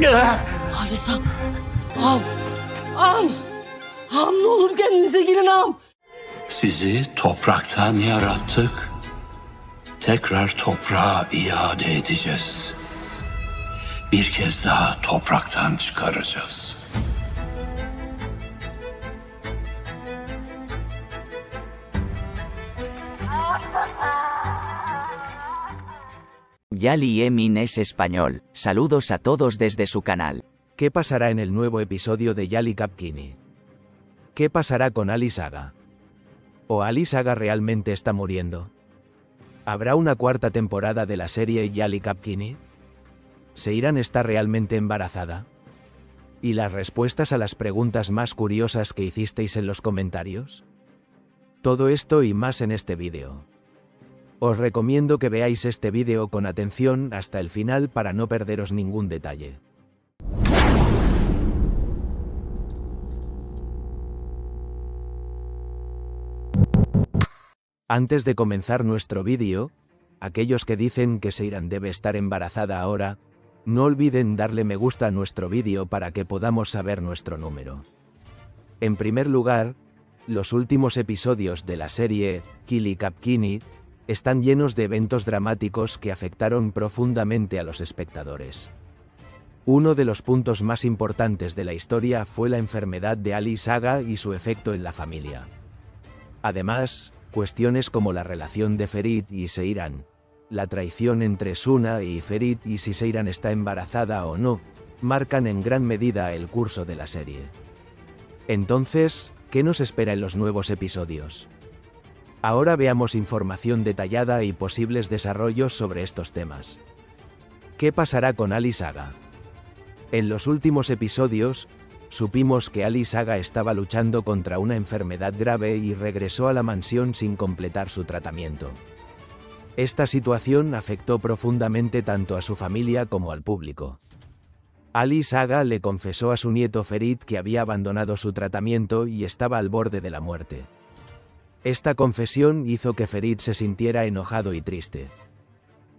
Halis ağam. Ağam. Ağam. Ağam ne olur kendinize gelin ağam. Sizi topraktan yarattık. Tekrar toprağa iade edeceğiz. Bir kez daha topraktan çıkaracağız. Yali Emin es español. Saludos a todos desde su canal. ¿Qué pasará en el nuevo episodio de Yali Kapkini? ¿Qué pasará con Ali Saga? ¿O Ali Saga realmente está muriendo? ¿Habrá una cuarta temporada de la serie Yali Kapkini? ¿Seiran está realmente embarazada? ¿Y las respuestas a las preguntas más curiosas que hicisteis en los comentarios? Todo esto y más en este vídeo. Os recomiendo que veáis este vídeo con atención hasta el final para no perderos ningún detalle. Antes de comenzar nuestro vídeo, aquellos que dicen que Seiran debe estar embarazada ahora, no olviden darle me gusta a nuestro vídeo para que podamos saber nuestro número. En primer lugar, los últimos episodios de la serie Yali Kapkini están llenos de eventos dramáticos que afectaron profundamente a los espectadores. Uno de los puntos más importantes de la historia fue la enfermedad de Ali Saga y su efecto en la familia. Además, cuestiones como la relación de Ferit y Seiran, la traición entre Suna y Ferit y si Seiran está embarazada o no, marcan en gran medida el curso de la serie. Entonces, ¿qué nos espera en los nuevos episodios? Ahora veamos información detallada y posibles desarrollos sobre estos temas. ¿Qué pasará con Ali Saga? En los últimos episodios, supimos que Ali Saga estaba luchando contra una enfermedad grave y regresó a la mansión sin completar su tratamiento. Esta situación afectó profundamente tanto a su familia como al público. Ali Saga le confesó a su nieto Ferit que había abandonado su tratamiento y estaba al borde de la muerte. Esta confesión hizo que Ferit se sintiera enojado y triste.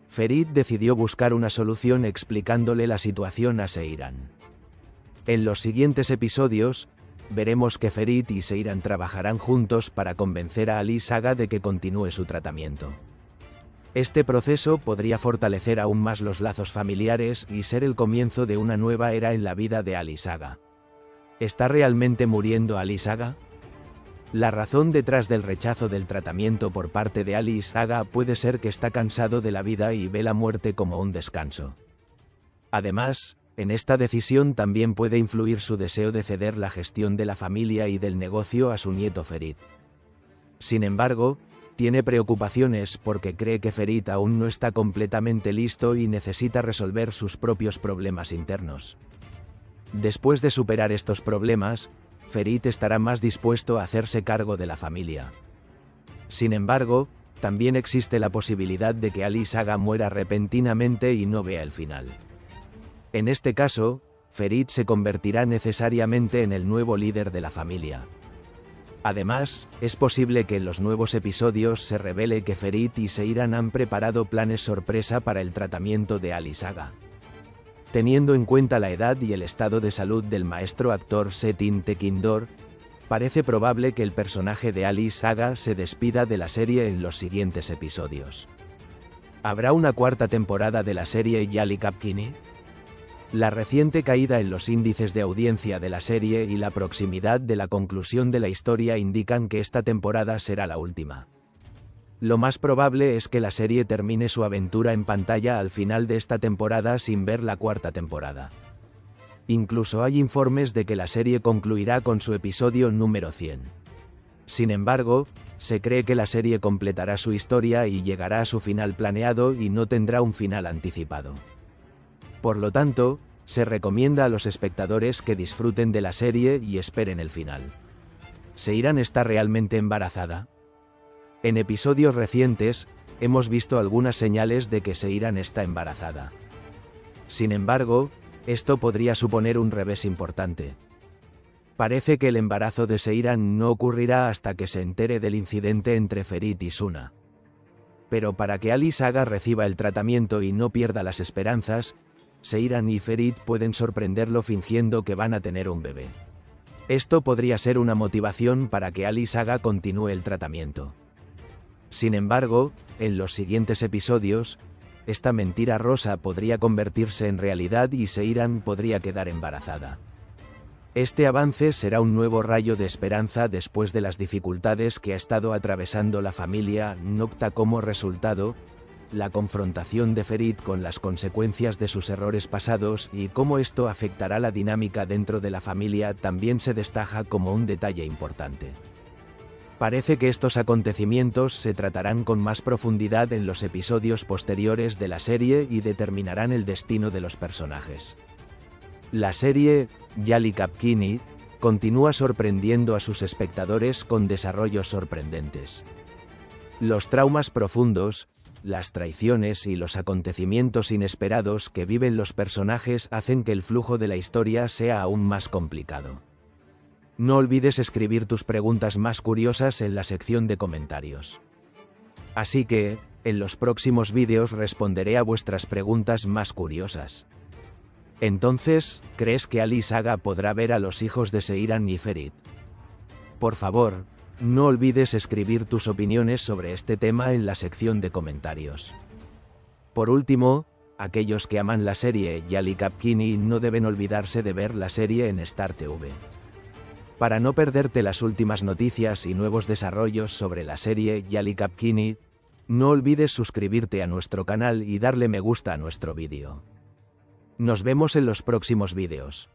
Ferit decidió buscar una solución explicándole la situación a Seiran. En los siguientes episodios, veremos que Ferit y Seiran trabajarán juntos para convencer a Ali Saga de que continúe su tratamiento. Este proceso podría fortalecer aún más los lazos familiares y ser el comienzo de una nueva era en la vida de Ali Saga. ¿Está realmente muriendo Ali Saga? La razón detrás del rechazo del tratamiento por parte de Ali Saga puede ser que está cansado de la vida y ve la muerte como un descanso. Además, en esta decisión también puede influir su deseo de ceder la gestión de la familia y del negocio a su nieto Ferit. Sin embargo, tiene preocupaciones porque cree que Ferit aún no está completamente listo y necesita resolver sus propios problemas internos. Después de superar estos problemas, Ferit estará más dispuesto a hacerse cargo de la familia. Sin embargo, también existe la posibilidad de que Ali Saga muera repentinamente y no vea el final. En este caso, Ferit se convertirá necesariamente en el nuevo líder de la familia. Además, es posible que en los nuevos episodios se revele que Ferit y Seiran han preparado planes sorpresa para el tratamiento de Ali Saga. Teniendo en cuenta la edad y el estado de salud del maestro actor Setin Tekindor, parece probable que el personaje de Ali Saga se despida de la serie en los siguientes episodios. ¿Habrá una cuarta temporada de la serie Yali Kapkini? La reciente caída en los índices de audiencia de la serie y la proximidad de la conclusión de la historia indican que esta temporada será la última. Lo más probable es que la serie termine su aventura en pantalla al final de esta temporada sin ver la cuarta temporada. Incluso hay informes de que la serie concluirá con su episodio número 100. Sin embargo, se cree que la serie completará su historia y llegará a su final planeado y no tendrá un final anticipado. Por lo tanto, se recomienda a los espectadores que disfruten de la serie y esperen el final. ¿Seiran está realmente embarazada? En episodios recientes, hemos visto algunas señales de que Seiran está embarazada. Sin embargo, esto podría suponer un revés importante. Parece que el embarazo de Seiran no ocurrirá hasta que se entere del incidente entre Ferit y Suna. Pero para que Ali Saga reciba el tratamiento y no pierda las esperanzas, Seiran y Ferit pueden sorprenderlo fingiendo que van a tener un bebé. Esto podría ser una motivación para que Ali Saga continúe el tratamiento. Sin embargo, en los siguientes episodios, esta mentira rosa podría convertirse en realidad y Seiran podría quedar embarazada. Este avance será un nuevo rayo de esperanza después de las dificultades que ha estado atravesando la familia Nocta como resultado, la confrontación de Ferit con las consecuencias de sus errores pasados y cómo esto afectará la dinámica dentro de la familia también se destaca como un detalle importante. Parece que estos acontecimientos se tratarán con más profundidad en los episodios posteriores de la serie y determinarán el destino de los personajes. La serie, Yali Kapkini, continúa sorprendiendo a sus espectadores con desarrollos sorprendentes. Los traumas profundos, las traiciones y los acontecimientos inesperados que viven los personajes hacen que el flujo de la historia sea aún más complicado. No olvides escribir tus preguntas más curiosas en la sección de comentarios. Así que, en los próximos vídeos responderé a vuestras preguntas más curiosas. Entonces, ¿crees que Ali Saga podrá ver a los hijos de Seiran y Ferit? Por favor, no olvides escribir tus opiniones sobre este tema en la sección de comentarios. Por último, aquellos que aman la serie Yali Kapkini no deben olvidarse de ver la serie en Star TV. Para no perderte las últimas noticias y nuevos desarrollos sobre la serie Yali Kapkini, no olvides suscribirte a nuestro canal y darle me gusta a nuestro vídeo. Nos vemos en los próximos vídeos.